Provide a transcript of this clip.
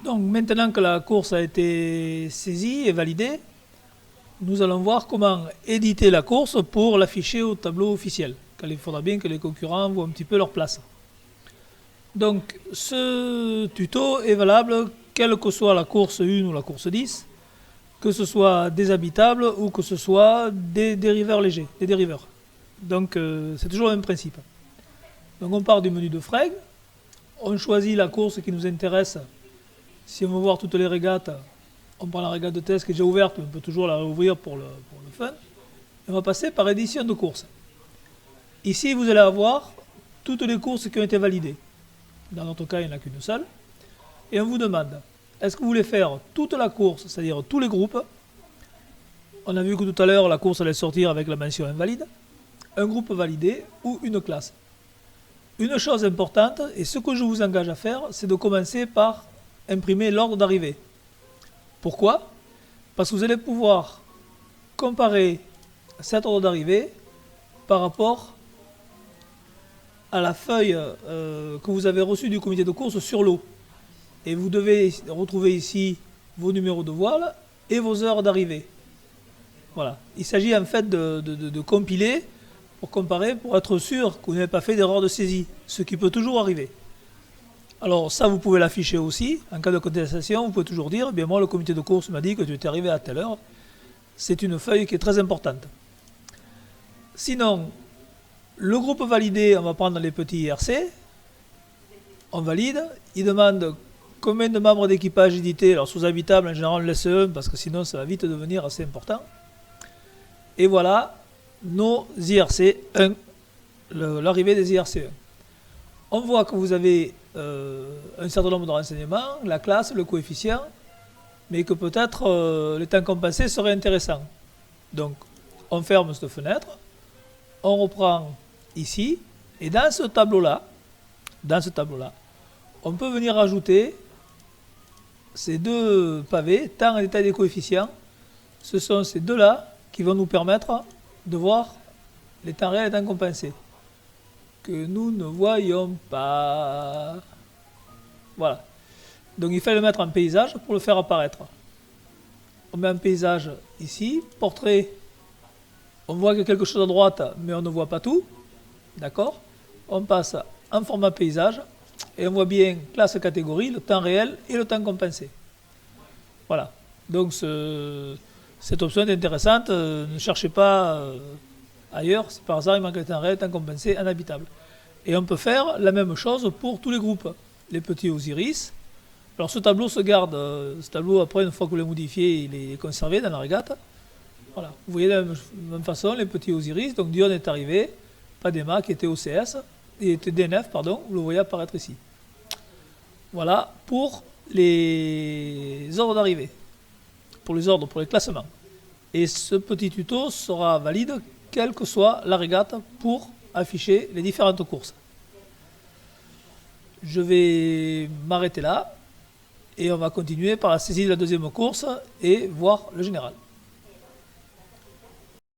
Donc maintenant que la course a été saisie et validée, nous allons voir comment éditer la course pour l'afficher au tableau officiel, car il faudra bien que les concurrents voient un petit peu leur place. Donc ce tuto est valable quelle que soit la course 1 ou la course 10, que ce soit des habitables ou que ce soit des dériveurs légers, des dériveurs. Donc c'est toujours le même principe. Donc on part du menu de Freg, on choisit la course qui nous intéresse. Si on veut voir toutes les régates, on prend la régate de test qui est déjà ouverte, mais on peut toujours la rouvrir pour le fun. Et on va passer par édition de course. Ici, vous allez avoir toutes les courses qui ont été validées. Dans notre cas, il n'y en a qu'une seule. Et on vous demande, est-ce que vous voulez faire toute la course, c'est-à-dire tous les groupes? On a vu que tout à l'heure, la course allait sortir avec la mention invalide, un groupe validé ou une classe. Une chose importante, et ce que je vous engage à faire, c'est de commencer par imprimer l'ordre d'arrivée. Pourquoi? Parce que vous allez pouvoir comparer cet ordre d'arrivée par rapport à la feuille que vous avez reçue du comité de course sur l'eau. Et vous devez retrouver ici vos numéros de voile et vos heures d'arrivée. Voilà. Il s'agit en fait de compiler pour comparer, pour être sûr que vous n'avez pas fait d'erreur de saisie, ce qui peut toujours arriver. Alors ça, vous pouvez l'afficher aussi. En cas de contestation, vous pouvez toujours dire, eh bien moi, le comité de course m'a dit que tu étais arrivé à telle heure. C'est une feuille qui est très importante. Sinon, le groupe validé, on va prendre les petits IRC. On valide. Il demande combien de membres d'équipage édités. Alors sous habitable, en général, on laisse un parce que sinon, ça va vite devenir assez important. Et voilà nos IRC 1, l'arrivée des IRC 1. On voit que vous avez un certain nombre de renseignements, la classe, le coefficient, mais que peut-être les temps compensés seraient intéressants. Donc, on ferme cette fenêtre, on reprend ici, et dans ce tableau-là, on peut venir ajouter ces deux pavés, temps et détail des coefficients. Ce sont ces deux-là qui vont nous permettre de voir les temps réels et les temps compensés que nous ne voyons pas. Voilà. Donc il fallait le mettre en paysage pour le faire apparaître. On met un paysage ici, portrait. On voit qu'il y a quelque chose à droite, mais on ne voit pas tout. D'accord? On passe en format paysage et on voit bien classe catégorie, le temps réel et le temps compensé. Voilà. Donc cette option est intéressante. Ne cherchez pas ailleurs, si par hasard il manque le temps réel, le temps compensé, en habitable. Et on peut faire la même chose pour tous les groupes. Les petits Osiris. Alors ce tableau se garde, ce tableau après une fois que vous l'avez modifié, il est conservé dans la régate. Voilà. Vous voyez de la même façon les petits Osiris, donc Dion est arrivé, Padema qui était OCS, il était DNF, pardon, vous le voyez apparaître ici. Voilà pour les ordres d'arrivée, pour les ordres, pour les classements. Et ce petit tuto sera valide quelle que soit la régate pour afficher les différentes courses. Je vais m'arrêter là et on va continuer par la saisie de la deuxième course et voir le général.